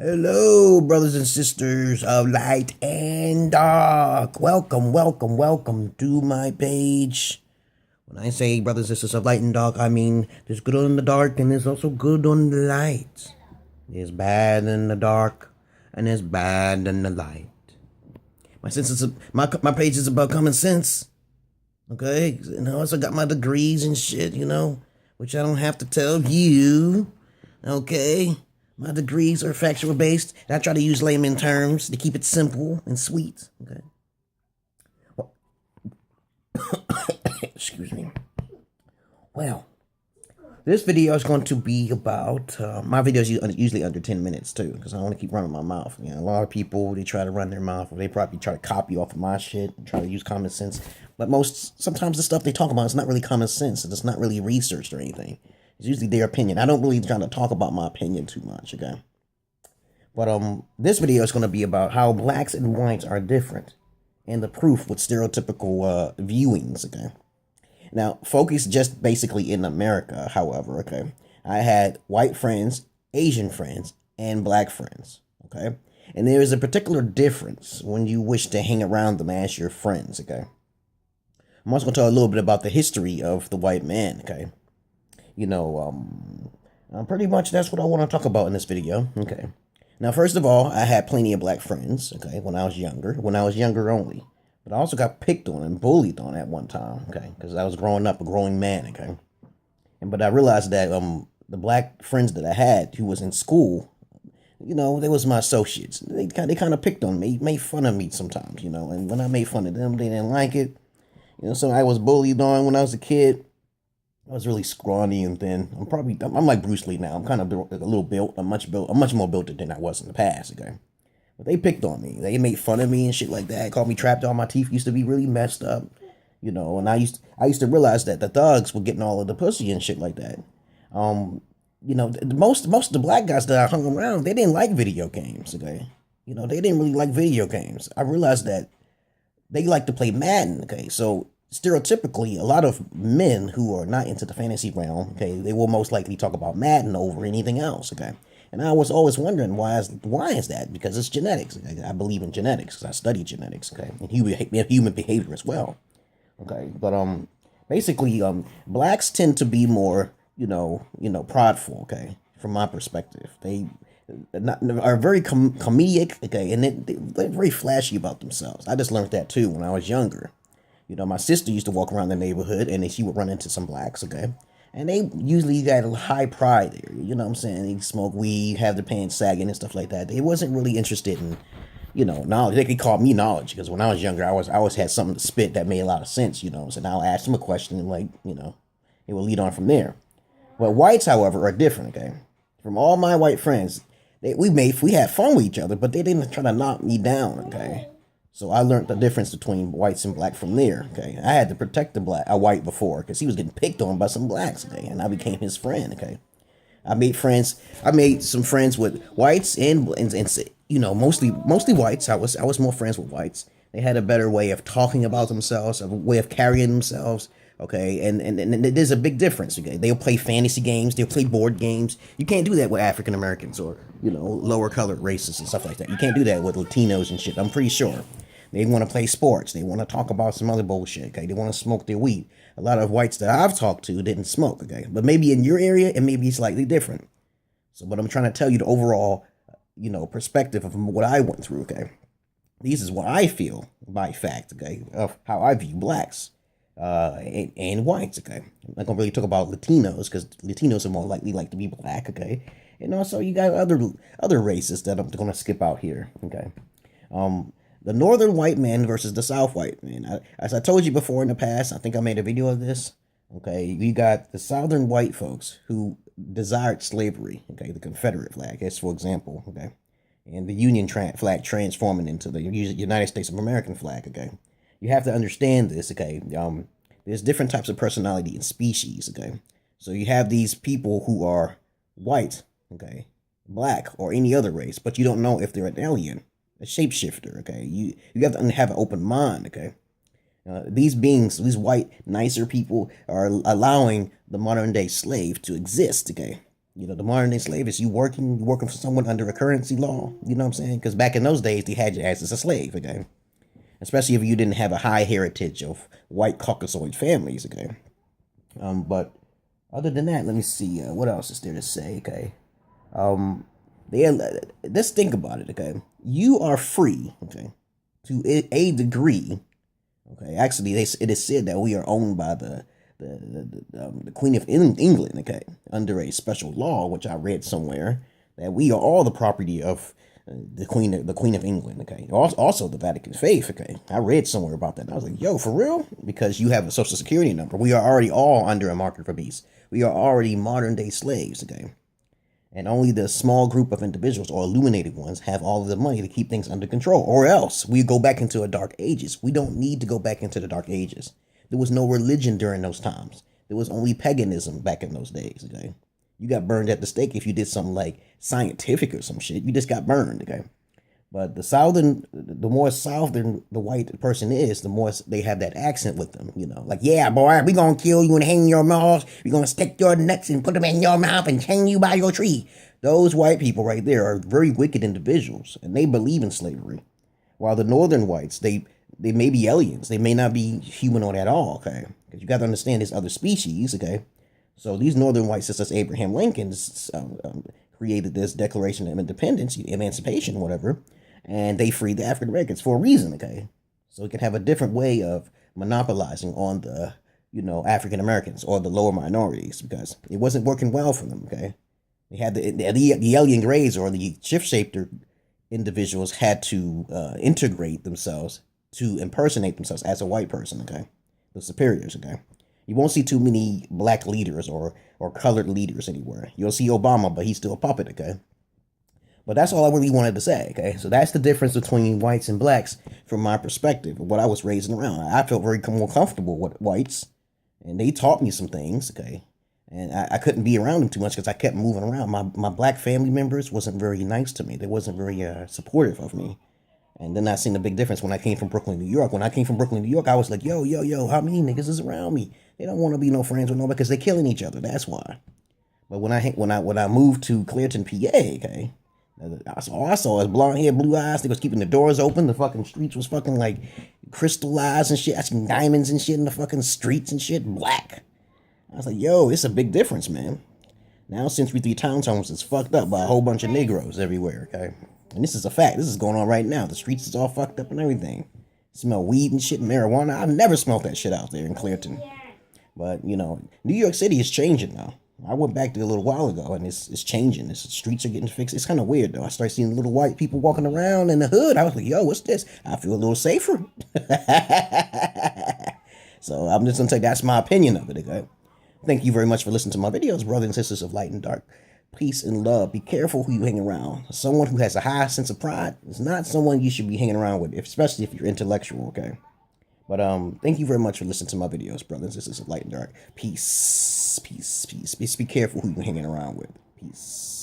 Hello, brothers and sisters of light and dark. Welcome to my page. When I say brothers and sisters of light and dark, I mean there's good on the dark and there's also good on the light. There's bad in the dark and there's bad in the light. My page is about common sense. Okay? And I also got my degrees and shit, which I don't have to tell you. Okay? My degrees are factual based. I try to use layman terms to keep it simple and sweet. Okay. Well, excuse me. Well, this video is going to be about my videos usually under 10 minutes too, because I don't want to keep running my mouth. A lot of people, they try to run their mouth, or they probably try to copy off of my shit and try to use common sense. But sometimes the stuff they talk about is not really common sense. It's not really researched or anything. It's usually their opinion. I don't really try to talk about my opinion too much, okay? But this video is going to be about how blacks and whites are different and the proof with stereotypical viewings, okay? Now, focus just basically in America, however, okay? I had white friends, Asian friends, and black friends, okay? And there is a particular difference when you wish to hang around them as your friends, okay? I'm also going to tell a little bit about the history of the white man, okay? Pretty much that's what I want to talk about in this video. Okay. Now, first of all, I had plenty of black friends, okay, when I was younger only. But I also got picked on and bullied on at one time, okay, because I was growing up a growing man, okay. But I realized that the black friends that I had who was in school, they was my associates. They kind of picked on me, made fun of me sometimes, and when I made fun of them, they didn't like it. So I was bullied on when I was a kid. I was really scrawny and thin. I'm like Bruce Lee now. I'm kind of a little built. I'm much more built than I was in the past, okay? But they picked on me. They made fun of me and shit like that. Called me trapped. All my teeth used to be really messed up, and I used to realize that the thugs were getting all of the pussy and shit like that. Most of the black guys that I hung around, they didn't like video games, okay? They didn't really like video games. I realized that they like to play Madden, okay? So stereotypically, a lot of men who are not into the fantasy realm, okay, they will most likely talk about Madden over anything else, okay? And I was always wondering why is that? Because it's genetics. Okay? I believe in genetics because I study genetics, okay, and human behavior as well, okay. But basically, blacks tend to be more, prideful, okay, from my perspective. They are very comedic, okay, and they're very flashy about themselves. I just learned that too when I was younger. My sister used to walk around the neighborhood and she would run into some blacks, okay? And they usually got a high pride there, you know what I'm saying? They smoke weed, have their pants sagging and stuff like that. They wasn't really interested in, knowledge. They could call me knowledge because when I was younger, I always had something to spit that made a lot of sense, So now I'll ask them a question and it will lead on from there. But whites, however, are different, okay? From all my white friends, we had fun with each other, but they didn't try to knock me down, okay? So I learned the difference between whites and black from there, okay? I had to protect a white before because he was getting picked on by some blacks, okay? And I became his friend, okay? I made some friends with whites and mostly whites. I was more friends with whites. They had a better way of talking about themselves, a way of carrying themselves, okay? And there's a big difference, okay? They'll play fantasy games. They'll play board games. You can't do that with African Americans or, lower colored races and stuff like that. You can't do that with Latinos and shit, I'm pretty sure. They want to play sports. They want to talk about some other bullshit, okay? They want to smoke their weed. A lot of whites that I've talked to didn't smoke, okay? But maybe in your area, it may be slightly different. So, but I'm trying to tell you the overall, perspective of what I went through, okay? This is what I feel by fact, okay, of how I view blacks and whites, okay? I'm not going to really talk about Latinos because Latinos are more likely like to be black, okay? And also you got other races that I'm going to skip out here, okay? The northern white man versus the south white man. As I told you before in the past, I think I made a video of this. Okay, you got the southern white folks who desired slavery. Okay, the Confederate flag, as for example. Okay, and the Union flag transforming into the United States of American flag. Okay, you have to understand this. Okay, there's different types of personality and species. Okay, so you have these people who are white. Okay, black or any other race, but you don't know if they're an alien. A shapeshifter, okay? You have to have an open mind, okay? These beings, these white, nicer people are allowing the modern day slave to exist, okay? You know, the modern day slave is you working for someone under a currency law. You know what I'm saying? Because back in those days, they had you as a slave, okay? Especially if you didn't have a high heritage of white Caucasoid families, okay? But other than that, let me see. What else is there to say, okay? Let's think about it, okay? You are free, okay, to a degree, okay? Actually, it is said that we are owned by the Queen of England, okay, under a special law, which I read somewhere, that we are all the property of the Queen of England, okay. Also the Vatican faith, okay. I read somewhere about that, and I was like, yo, for real? Because you have a social security number. We are already all under a market for beast. We are already modern day slaves, okay. And only the small group of individuals or illuminated ones have all of the money to keep things under control, or else we go back into a dark ages. We don't need to go back into the dark ages. There was no religion during those times. There was only paganism back in those days, okay? You got burned at the stake if you did something like scientific or some shit. You just got burned, okay? But the more southern the white person is, the more they have that accent with them, you know? Like, yeah, boy, we gonna kill you and hang your mouth. We gonna stick your nuts and put them in your mouth and hang you by your tree. Those white people right there are very wicked individuals, and they believe in slavery. While the northern whites, they may be aliens. They may not be humanoid at all, okay? Because you got to understand there's other species, okay? So these northern whites, such as Abraham Lincoln, created this Declaration of Independence, emancipation, whatever, and they freed the African Americans for a reason, okay? So we can have a different way of monopolizing on the, you know, African Americans or the lower minorities, because it wasn't working well for them, okay? They had the alien grays or the shift-shaped individuals had to integrate themselves to impersonate themselves as a white person, okay? The superiors, okay? You won't see too many black leaders or colored leaders anywhere. You'll see Obama, but he's still a puppet, okay? But that's all I really wanted to say, okay? So that's the difference between whites and blacks from my perspective of what I was raising around. I felt very more comfortable with whites, and they taught me some things, okay? And I couldn't be around them too much because I kept moving around. My black family members wasn't very nice to me. They wasn't very supportive of me. And then I seen the big difference when I came from Brooklyn, New York. When I came from Brooklyn, New York, I was like, yo, how many niggas is around me? They don't want to be no friends with nobody because they're killing each other. That's why. But when I moved to Clearton, PA, okay, all I saw was blonde hair, blue eyes. They was keeping the doors open. The fucking streets was fucking like crystallized and shit. I seen diamonds and shit in the fucking streets and shit, black. I was like, yo, it's a big difference, man. Now Century 3 Towns is fucked up by a whole bunch of Negroes everywhere, okay? And this is a fact. This is going on right now. The streets is all fucked up and everything. Smell weed and shit, marijuana. I've never smelled that shit out there in Clearton. But, you know, New York City is changing now. I went back there a little while ago, and it's changing. The streets are getting fixed. It's kind of weird, though. I started seeing little white people walking around in the hood. I was like, yo, what's this? I feel a little safer. So I'm just going to say that's my opinion of it, okay? Thank you very much for listening to my videos, brothers and sisters of light and dark. Peace and love. Be careful who you hang around. Someone who has a high sense of pride is not someone you should be hanging around with, especially if you're intellectual, okay? But thank you very much for listening to my videos, brothers and sisters of light and dark. Peace, peace, peace. Be careful who you're hanging around with. Peace.